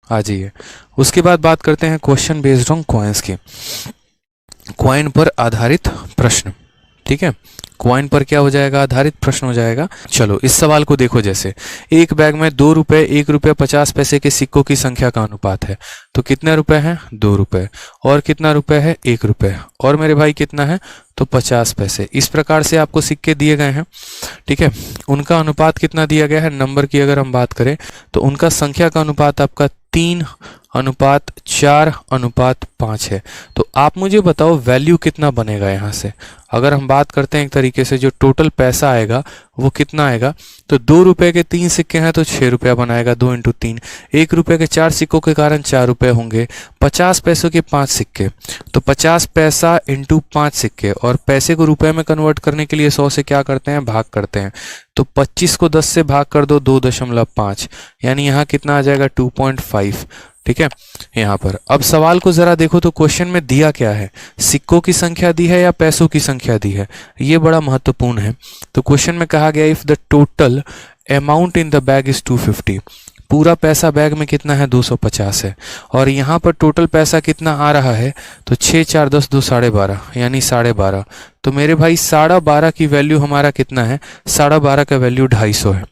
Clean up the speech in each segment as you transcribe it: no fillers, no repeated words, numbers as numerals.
आ जाइए। उसके बाद बात करते हैं क्वेश्चन बेस्ड ऑन कॉइन्स की, कॉइन पर आधारित प्रश्न। ठीक है, कॉइन पर क्या हो जाएगा, आधारित प्रश्न हो जाएगा। चलो इस सवाल को देखो, जैसे एक बैग में 2 रुपए 1 रुपये 50 पैसे के सिक्कों की संख्या का अनुपात है, तो कितने रुपए हैं, 2 रुपए, और कितना रुपए है, 1 रुपये, और मेरे भाई कितना है, तो 50 पैसे। इस प्रकार से आपको सिक्के दिए गए हैं। ठीक है, उनका अनुपात कितना दिया गया है, नंबर की अगर हम बात करें तो उनका संख्या का अनुपात आपका 3:4:5 है। तो आप मुझे बताओ वैल्यू कितना बनेगा यहाँ से। अगर हम बात करते हैं एक तरीके से, जो टोटल पैसा आएगा वो कितना आएगा, तो 2 रुपए के 3 सिक्के हैं तो 6 रुपया बनाएगा, 2 × 3। 1 रुपये के 4 सिक्कों के कारण 4 रुपये होंगे। 50 पैसों के 5 सिक्के, तो 50 पैसा × 5 सिक्के, और पैसे को रुपए में कन्वर्ट करने के लिए 100 से क्या करते हैं, भाग करते हैं। तो 25 को 10 से भाग कर दो, 2.5, यानी यहाँ कितना आ जाएगा, 2.5। ठीक है, यहाँ पर अब सवाल को जरा देखो तो क्वेश्चन में दिया क्या है, सिक्कों की संख्या दी है या पैसों की संख्या दी है, ये बड़ा महत्वपूर्ण है। तो क्वेश्चन में कहा गया if the total amount in the bag is 250, पूरा पैसा बैग में कितना है, 250 है, और यहाँ पर टोटल पैसा कितना आ रहा है, तो 6 4 10 2 12.5, यानी 12.5। तो मेरे भाई 12.5 की वैल्यू हमारा कितना है, 12.5 का वैल्यू 250 है।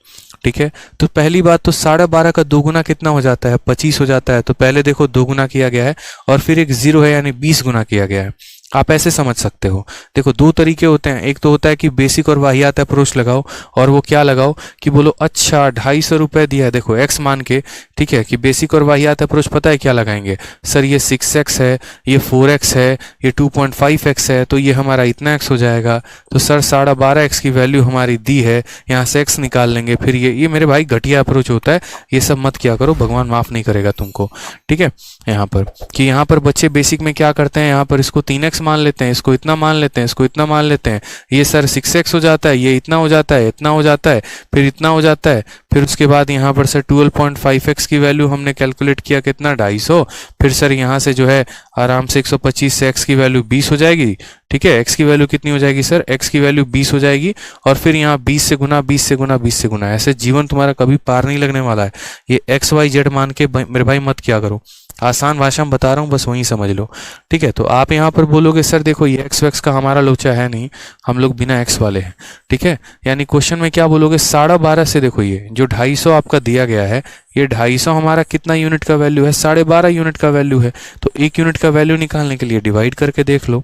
ठीक है, तो पहली बात तो 12.5 का 2 गुना कितना हो जाता है, 25 हो जाता है। तो पहले देखो 2 गुना किया गया है, और फिर एक 0 है यानी 20 गुना किया गया है। आप ऐसे समझ सकते हो। देखो 2 तरीके होते हैं, एक तो होता है कि बेसिक और वाहियात अप्रोच लगाओ, और वो क्या लगाओ कि बोलो अच्छा 250 रुपये दिया है, देखो x मान के। ठीक है, कि बेसिक और वाहियात अप्रोच पता है क्या लगाएंगे, सर ये 6x है, ये 4x है, ये 2.5x है, तो ये हमारा इतना x हो जाएगा। तो सर 12.5x की वैल्यू हमारी दी है, यहाँ से x निकाल लेंगे। फिर ये मेरे भाई घटिया अप्रोच होता है, ये सब मत किया करो, भगवान माफ नहीं करेगा तुमको। ठीक है, यहाँ पर कि यहाँ पर बच्चे बेसिक में क्या करते हैं, यहाँ पर इसको 3x मान लेते हैं, इसको इतना मान लेते हैं, इसको इतना मान लेते हैं, ये सर 6x हो जाता है, ये इतना हो जाता है, इतना हो जाता है, फिर इतना हो जाता है। फिर उसके बाद यहाँ पर सर 12.5x की वैल्यू हमने कैलकुलेट किया कितना, 250। फिर सर यहाँ से जो है आराम से 125 से x की वैल्यू 20 हो जाएगी। ठीक है, x की वैल्यू कितनी हो जाएगी सर, x की वैल्यू 20 हो जाएगी, और फिर यहाँ 20 से गुना 20 से गुना 20 से गुना, ऐसे जीवन तुम्हारा कभी पार नहीं लगने वाला है। ये XYZ मान के मेरे भाई मत किया करो, आसान भाषा में बता रहा हूँ, बस वहीं समझ लो। ठीक है, तो आप यहाँ पर बोलोगे सर देखो ये x वैक्स का हमारा लोचा है नहीं, हम लोग बिना x वाले हैं। ठीक है, यानी क्वेश्चन में क्या बोलोगे, 12.5 से देखो ये जो 250 आपका दिया गया है, ये 250 हमारा कितना यूनिट का वैल्यू है, 12.5 यूनिट का वैल्यू है। तो 1 यूनिट का वैल्यू निकालने के लिए डिवाइड करके देख लो।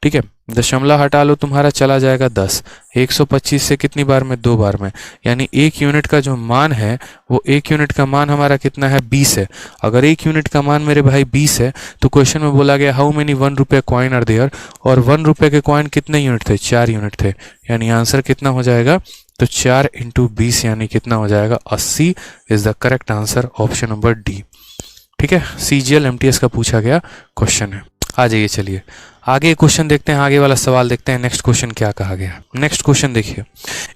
ठीक है, दशमलव हटा लो, तुम्हारा चला जाएगा 10। 125 से कितनी बार में, 2 बार में, यानी 1 यूनिट का जो मान है वो 1 यूनिट का मान हमारा कितना है, 20 है। अगर 1 यूनिट का मान मेरे भाई 20 है, तो क्वेश्चन में बोला गया हाउ मेनी 1 रुपये कॉइन आर देयर, और 1 रुपये के कॉइन कितने यूनिट थे, 4 यूनिट थे, यानी आंसर कितना हो जाएगा, तो 4 × 20 यानी कितना हो जाएगा, 80 is the correct answer, option number D. ठीक है, CGL MTS का पूछा गया क्वेश्चन है। आ जाइए, चलिए आगे क्वेश्चन देखते हैं, आगे वाला सवाल देखते हैं, नेक्स्ट क्वेश्चन क्या कहा गया। नेक्स्ट क्वेश्चन देखिए,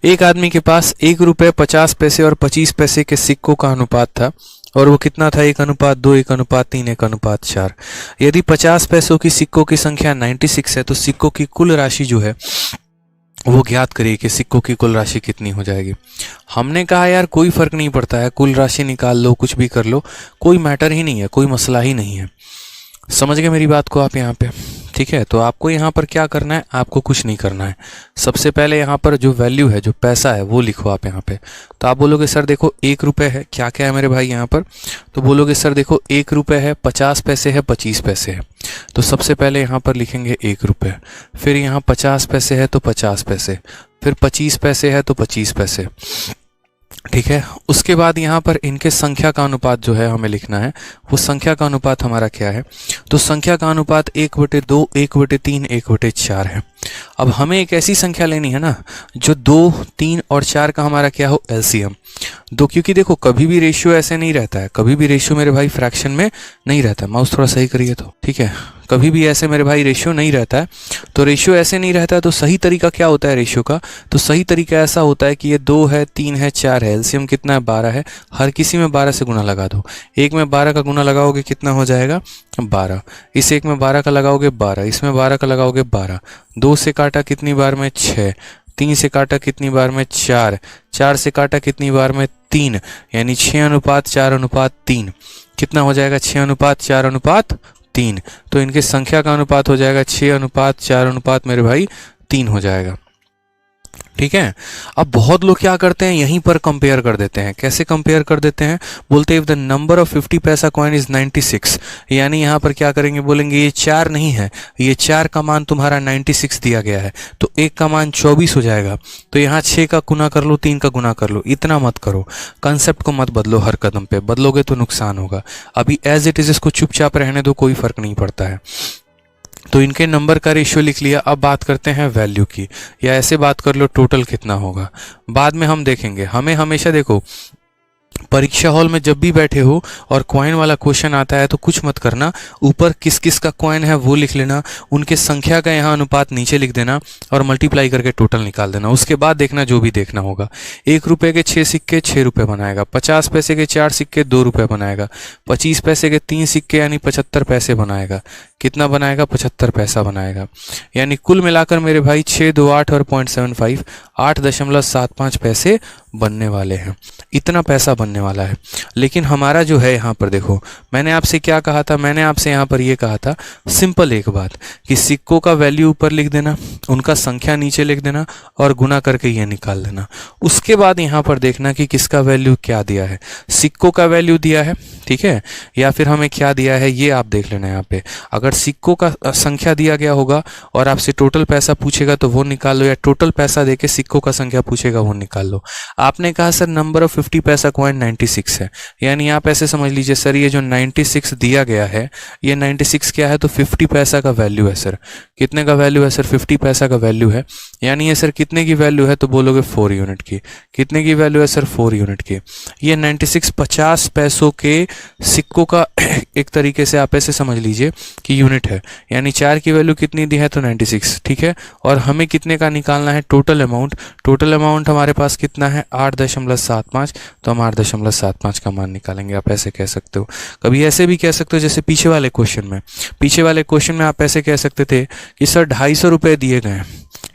एक आदमी के पास 1 रुपये 50 पैसे और 25 पैसे के सिक्कों का अनुपात था, और वो कितना था, 1:2, 1:3, 1:4। यदि 50 पैसों की सिक्कों की संख्या 96 है, तो सिक्कों की कुल राशि जो है वो ज्ञात करिए कि सिक्कों की कुल राशि कितनी हो जाएगी। हमने कहा यार कोई फर्क नहीं पड़ता है, कुल राशि निकाल लो, कुछ भी कर लो, कोई मैटर ही नहीं है, कोई मसला ही नहीं है। समझ गए मेरी बात को आप यहाँ पे। ठीक है, तो आपको यहाँ पर क्या करना है, आपको कुछ नहीं करना है। सबसे पहले यहाँ पर जो वैल्यू है, जो पैसा है, वो लिखो आप यहाँ पे। तो आप बोलोगे सर देखो 1 रुपये है, क्या क्या है मेरे भाई यहाँ पर, तो बोलोगे सर देखो 1 रुपये है, 50 पैसे है, 25 पैसे है। तो सबसे पहले यहाँ पर लिखेंगे 1 रुपये, फिर यहाँ 50 पैसे है तो 50 पैसे, फिर 25 पैसे है तो 25 पैसे। ठीक है, उसके बाद यहाँ पर इनके संख्या का अनुपात जो है हमें लिखना है, वो संख्या का अनुपात हमारा क्या है, तो संख्या का अनुपात 1/2, 1/3, 1/4 है। अब हमें एक ऐसी संख्या लेनी है ना जो 2, 3 और 4 का हमारा क्या हो, LCM। क्योंकि देखो कभी भी रेशियो ऐसे नहीं रहता है, कभी भी रेशियो मेरे भाई फ्रैक्शन में नहीं रहता है। माउस थोड़ा सही करिए तो, ठीक है, कभी भी ऐसे मेरे भाई रेशियो नहीं रहता है। तो रेशियो ऐसे नहीं रहता है, तो सही तरीका क्या होता है रेशियो का, तो सही तरीका ऐसा होता है कि ये 2 है, 3 है, 4 है, LCM कितना है, 12 है। हर किसी में 12 से गुना लगा दो। एक में 12 का गुना लगाओगे कितना हो जाएगा, 12। इस एक में 12 का लगाओगे 12, इसमें 12 का लगाओगे 12। 2 से काटा कितनी बार में, 6। 3 से काटा कितनी बार में, 4। 4 से काटा कितनी बार में, 3, यानी 6:4:3। कितना हो जाएगा 6:4:3। तो इनके संख्या का अनुपात हो जाएगा 6:4 मेरे भाई 3 हो जाएगा। ठीक है। अब बहुत लोग क्या करते हैं, यहीं पर कंपेयर कर देते हैं। कैसे कंपेयर कर देते हैं, बोलते हैं इफ द नंबर ऑफ 50 पैसा कॉइन इज 96, यानी यहाँ पर क्या करेंगे, बोलेंगे ये 4 नहीं है, ये 4 का मान तुम्हारा 96 दिया गया है, तो 1 का मान 24 हो जाएगा। तो यहाँ 6 का गुना कर लो, 3 का गुना कर लो, इतना मत करो। कंसेप्ट को मत बदलो, हर कदम पे बदलोगे तो नुकसान होगा। अभी एज इट इज इसको चुपचाप रहने दो, कोई फर्क नहीं पड़ता है। तो इनके नंबर का रेशियो लिख लिया। अब बात करते हैं वैल्यू की, या ऐसे बात कर लो टोटल कितना होगा, बाद में हम देखेंगे। हमें हमेशा देखो, परीक्षा हॉल में जब भी बैठे हो और कॉइन वाला क्वेश्चन आता है तो कुछ मत करना, ऊपर किस किस का कॉइन है वो लिख लेना, उनके संख्या का यहाँ अनुपात नीचे लिख देना और मल्टीप्लाई करके टोटल निकाल देना। उसके बाद देखना जो भी देखना होगा। 1 रुपये के 6 सिक्के 6 रुपये बनाएगा, 50 पैसे के 4 सिक्के 2 रुपये बनाएगा, 25 पैसे के 3 सिक्के यानी 75 पैसे बनाएगा। कितना बनाएगा, 75 पैसा बनाएगा। यानी कुल मिलाकर मेरे भाई 6, 2, 8 और 0.75 8.75 पैसे बनने वाले हैं। इतना पैसा बनने वाला है। लेकिन हमारा जो है यहाँ पर देखो, मैंने आपसे क्या कहा था, मैंने आपसे यहाँ पर ये कहा था सिंपल एक बात, कि सिक्कों का वैल्यू ऊपर लिख देना, उनका संख्या नीचे लिख देना और गुना करके ये निकाल देना। उसके बाद यहाँ पर देखना कि किसका वैल्यू क्या दिया है। सिक्कों का वैल्यू दिया है, ठीक है, या फिर हमें क्या दिया है ये आप देख लेना। यहाँ पे अगर सिक्कों का संख्या दिया गया होगा और आपसे टोटल पैसा पूछेगा तो वो निकाल लो, या टोटल पैसा देके सिक्कों का संख्या पूछेगा वो निकाल लो। आपने कहा सर नंबर ऑफ 50 पैसा कॉइन 96 है, यानी आप ऐसे समझ लीजिए सर ये जो 96 दिया गया है, ये 96 क्या है, तो 50 पैसा का वैल्यू है सर। कितने का वैल्यू है सर, 50 पैसा का वैल्यू है। यानी ये सर कितने की वैल्यू है, तो बोलोगे 4 यूनिट की। कितने की वैल्यू है सर, 4 यूनिट की। ये 96 50 पैसों के सिक्कों का एक तरीके से आप ऐसे समझ लीजिए कि यूनिट है। यानी 4 की वैल्यू कितनी दी है, तो 96, ठीक है। और हमें कितने का निकालना है, टोटल अमाउंट। टोटल अमाउंट हमारे पास कितना है, 8.75, तो हम 8.75 का मान निकालेंगे। आप ऐसे कह सकते हो, कभी ऐसे भी कह सकते हो जैसे पीछे वाले क्वेश्चन में आप ऐसे कह सकते थे कि सर 250 रुपये दिए गए हैं,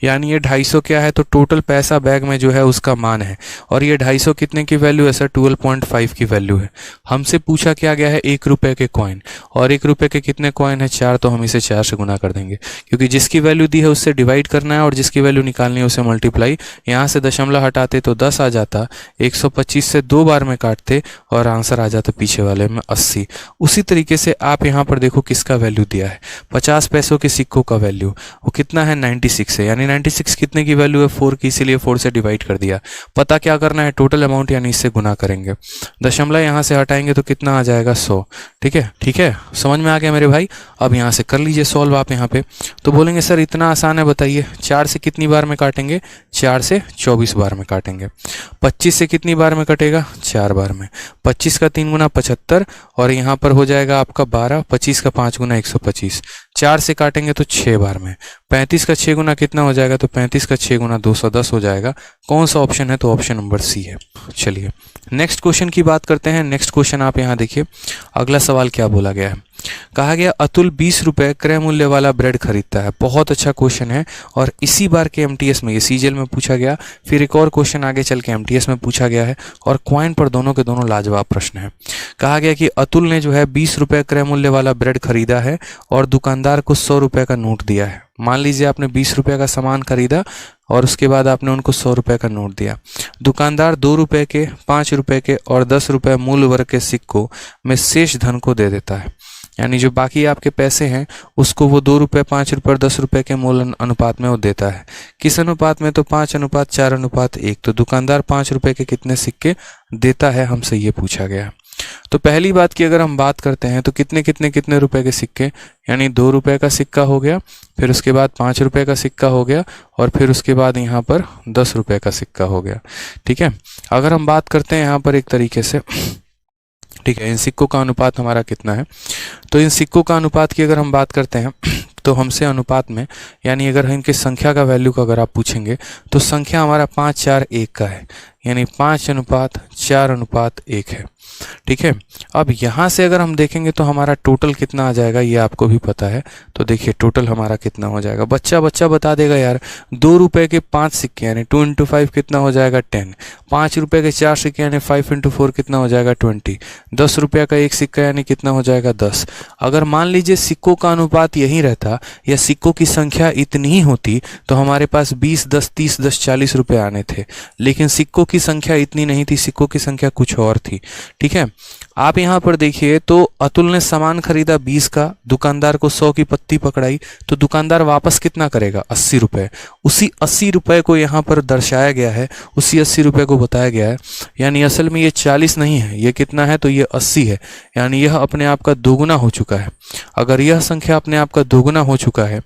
यानी ये 250 क्या है, तो टोटल पैसा बैग में जो है उसका मान है। और ये 250 कितने की वैल्यू है सर, 12.5 की वैल्यू है। हमसे पूछा क्या गया है, 1 रुपये के कॉइन, और 1 रुपये के कितने कॉइन है, 4, तो हम इसे 4 से गुना कर देंगे, क्योंकि जिसकी वैल्यू दी है उससे डिवाइड करना है और जिसकी वैल्यू निकालनी है उसे मल्टीप्लाई। यहाँ से दशमलव हटाते तो 10 आ जाता, 125 से 2 बार में काटते और आंसर आ जाता पीछे वाले में 80। उसी तरीके से आप यहाँ पर देखो किसका वैल्यू दिया है, 50 पैसों के सिक्कों का वैल्यू वो कितना है, 96 है। यानी 96 कितने की वैल्यू है, 4 की, इसीलिए 4 से डिवाइड कर दिया। पता क्या करना है, टोटल अमाउंट, यानी इससे गुना करेंगे। दशमलव यहाँ से हटाएंगे तो कितना आ जाएगा, 100। ठीक है, ठीक है, समझ में आ गया मेरे भाई। अब यहाँ से कर लीजिए सॉल्व आप यहाँ पे। तो बोलेंगे सर इतना आसान है, बताइए 4 से कितनी बार में काटेंगे, 4 से 24 बार में काटेंगे। 25 से कितनी बार में कटेगा, 4 बार में। 25 का 3 गुना 75 और यहाँ पर हो जाएगा आपका 12, 25 का 5 गुना 125। 4 से काटेंगे तो 6 बार में। 35 का 6 गुना कितना हो जाएगा, तो 35 का 6 गुना 210 हो जाएगा। कौन सा ऑप्शन है, तो ऑप्शन नंबर सी है। चलिए नेक्स्ट क्वेश्चन की बात करते हैं। नेक्स्ट क्वेश्चन आप यहाँ देखिए, अगला सवाल क्या बोला गया है। कहा गया अतुल 20 रुपये क्रय मूल्य वाला ब्रेड खरीदता है। बहुत अच्छा क्वेश्चन है और इसी बार के एमटीएस में, ये सीजीएल में पूछा गया, फिर एक और क्वेश्चन आगे चल के एमटीएस में पूछा गया है और क्वाइन पर दोनों के दोनों लाजवाब प्रश्न है। कहा गया कि अतुल ने जो है 20 रुपये क्रय मूल्य वाला ब्रेड खरीदा है और दुकानदार को 100 रुपये का नोट दिया है। मान लीजिए आपने 20 रुपये का सामान खरीदा और उसके बाद आपने उनको 100 रुपये का नोट दिया। दुकानदार 2 रुपये के, 5 रुपये के और 10 रुपये मूल वर्ग के सिक्कों में शेष धन को दे देता है। यानी जो बाकी आपके पैसे हैं उसको वो 2 रुपये, 5 रुपये और 10 रुपये के मूल अनुपात में वो देता है। किस अनुपात में, तो 5:4:1। तो दुकानदार 5 रुपये के कितने सिक्के देता है, हमसे ये पूछा गया। तो पहली बात की अगर हम बात करते हैं तो कितने रुपए के सिक्के, यानी 2 रुपये का सिक्का हो गया, फिर उसके बाद 5 रुपये का सिक्का हो गया और फिर उसके बाद यहाँ पर 10 रुपये का सिक्का हो गया। ठीक है, अगर हम बात करते हैं यहाँ पर एक तरीके से, ठीक है, इन सिक्कों का अनुपात हमारा कितना है, तो इन सिक्कों का अनुपात की अगर हम बात करते हैं तो हमसे अनुपात में, यानी अगर इनकी संख्या का वैल्यू का अगर आप पूछेंगे तो संख्या हमारा 5:4:1 का है, यानी 5:4:1 है। ठीक है। अब यहाँ से अगर हम देखेंगे तो हमारा टोटल कितना आ जाएगा ये आपको भी पता है। तो देखिए टोटल हमारा कितना हो जाएगा, बच्चा बता देगा यार। 2 रुपए के 5 सिक्के यानी 2 × 5 कितना हो जाएगा 10। 5 रुपए के 4 सिक्के यानी 5 × 4 कितना हो जाएगा 20। 10 रुपये का 1 सिक्का यानी कितना हो जाएगा 10। अगर मान लीजिए सिक्कों का अनुपात यही रहता या सिक्कों की संख्या इतनी ही होती तो हमारे पास 20, 10, 30, 10, 40 रुपए आने थे, लेकिन सिक्कों की संख्या इतनी नहीं थी, सिक्कों की संख्या कुछ और थी। ठीक है, आप यहाँ पर देखिए तो अतुल ने सामान खरीदा 20 का, दुकानदार को 100 की पत्ती पकड़ाई, तो दुकानदार वापस कितना करेगा 80 रुपए। उसी 80 रुपए को यहाँ पर दर्शाया गया है, उसी 80 रुपए को बताया गया है। यानी असल में ये 40 नहीं है, ये कितना है तो ये 80 है। यानी यह अपने आप का दोगुना हो चुका है। अगर यह संख्या अपने आप का दोगुना हो चुका है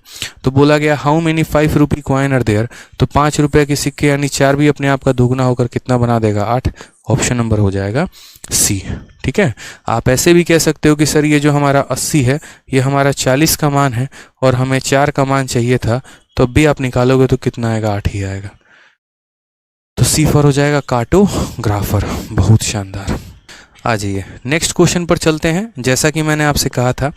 तो बोला गया how many 5 rupee coin are there, तो 5 रुपए के सिक्के यानी 4 भी अपने आप का दोगुना होकर कितना बना देगा 8। ऑप्शन नंबर हो जाएगा सी। ठीक है, आप ऐसे भी कह सकते हो कि सर ये जो हमारा 80 है ये हमारा 40 का मान है और हमें 4 का मान चाहिए था, तो भी आप निकालोगे तो कितना आएगा 8 ही आएगा। तो सी फॉर हो जाएगा कार्टोग्राफर। बहुत शानदार। आ जाइए नेक्स्ट क्वेश्चन पर चलते हैं। जैसा कि मैंने आपसे कहा था,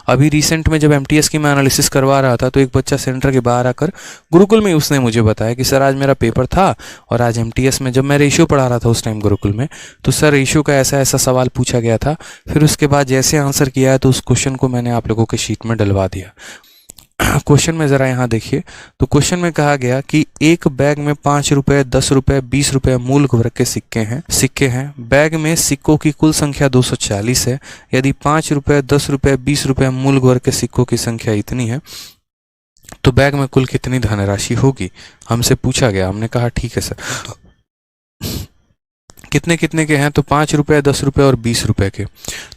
अभी रिसेंट में जब एमटीएस की मैं एनालिसिस करवा रहा था तो एक बच्चा सेंटर के बाहर आकर गुरुकुल में उसने मुझे बताया कि सर आज मेरा पेपर था और आज एमटीएस में जब मैं रेशियो पढ़ा रहा था उस टाइम गुरुकुल में, तो सर रेशियो का ऐसा ऐसा सवाल पूछा गया था। फिर उसके बाद जैसे आंसर किया है तो उस क्वेश्चन को मैंने आप लोगों के शीट में डलवा दिया। क्वेश्चन में ज़रा यहाँ देखिए, तो क्वेश्चन में कहा गया कि एक बैग में 5 रुपए, 10 रुपए, 20 रुपए मूल वर्ग के सिक्के हैं। बैग में सिक्कों की कुल संख्या 240 है। यदि 5 रुपए, 10 रुपए, 20 रुपए मूल वर्ग के सिक्कों की संख्या इतनी है तो बैग में कुल कितनी धनराशि होगी, हमसे पूछा गया। हमने कहा ठीक है सर, कितने कितने के हैं, तो 5 रुपए, 10 रुपए और 20 रुपए के।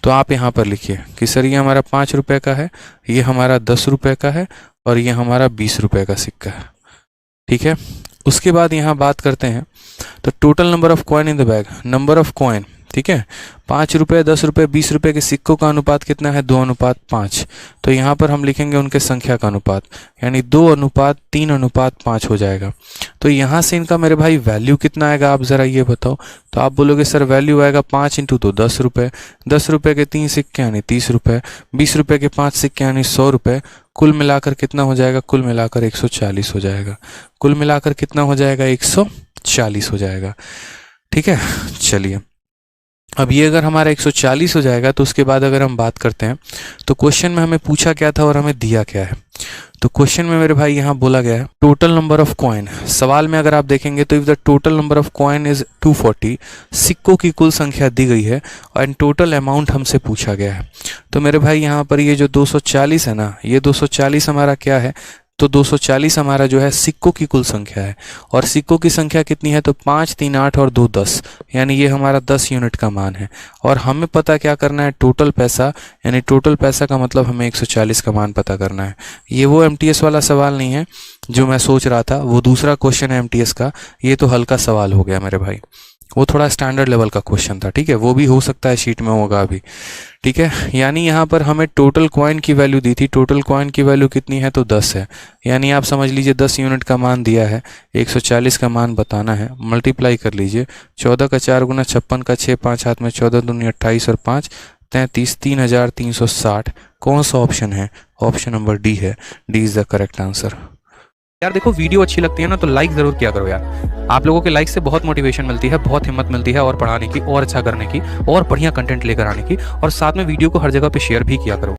तो आप यहाँ पर लिखिए कि सर ये हमारा 5 रुपए का है, ये हमारा 10 रुपए का है और ये हमारा 20 रुपए का सिक्का है। ठीक है, उसके बाद यहाँ बात करते हैं तो total number of coin in the bag, number of coin. ठीक है, 5 रुपए, 10 रुपए, 20 रुपए के सिक्कों का अनुपात कितना है 2:5। तो यहाँ पर हम लिखेंगे उनके संख्या का अनुपात, यानी 2:3:5 हो जाएगा। तो यहाँ से इनका मेरे भाई वैल्यू कितना आएगा आप ज़रा ये बताओ। तो आप बोलोगे सर वैल्यू आएगा 5 × तो 10 रुपये, 10 रुपये के 3 सिक्के यानी 30 रुपये, 20 रुपये के 5 सिक्के यानी 100 रुपये। कुल मिलाकर कितना हो जाएगा, कुल मिलाकर 140 हो जाएगा। कुल मिलाकर कितना हो जाएगा 140 हो जाएगा। ठीक है, चलिए अब ये अगर हमारा 140 हो जाएगा तो उसके बाद अगर हम बात करते हैं तो क्वेश्चन में हमें पूछा क्या था और हमें दिया क्या है। तो क्वेश्चन में मेरे भाई यहाँ बोला गया है टोटल नंबर ऑफ कॉइन। सवाल में अगर आप देखेंगे तो if the total number of coin is 240, सिक्कों की कुल संख्या दी गई है और टोटल अमाउंट हमसे पूछा गया है। तो मेरे भाई यहाँ पर ये जो 240 है ना, ये 240 हमारा क्या है, तो 240 हमारा जो है सिक्कों की कुल संख्या है। और सिक्कों की संख्या कितनी है, तो 5, 3, 8 और 2, 10, यानी ये हमारा 10 यूनिट का मान है। और हमें पता क्या करना है, टोटल पैसा, यानी टोटल पैसा का मतलब हमें 140 का मान पता करना है। ये वो एमटीएस वाला सवाल नहीं है जो मैं सोच रहा था, वो दूसरा क्वेश्चन है एमटीएस का। ये तो हल्का सवाल हो गया मेरे भाई, वो थोड़ा स्टैंडर्ड लेवल का क्वेश्चन था। ठीक है, वो भी हो सकता है शीट में होगा अभी। ठीक है, यानी यहाँ पर हमें टोटल कॉइन की वैल्यू दी थी, टोटल कॉइन की वैल्यू कितनी है तो 10 है। यानी आप समझ लीजिए 10 यूनिट का मान दिया है, 140 का मान बताना है। मल्टीप्लाई कर लीजिए, 14 का 4 गुना 56 का 6, 5 हाथ में 14 दूनी 28 और 5 33, 3360। कौन सा ऑप्शन है, ऑप्शन नंबर डी है। D is the correct answer. यार देखो वीडियो अच्छी लगती है ना तो लाइक जरूर किया करो यार। आप लोगों के लाइक से बहुत मोटिवेशन मिलती है, बहुत हिम्मत मिलती है और पढ़ाने की, और अच्छा करने की, और बढ़िया कंटेंट लेकर आने की। और साथ में वीडियो को हर जगह पे शेयर भी किया करो।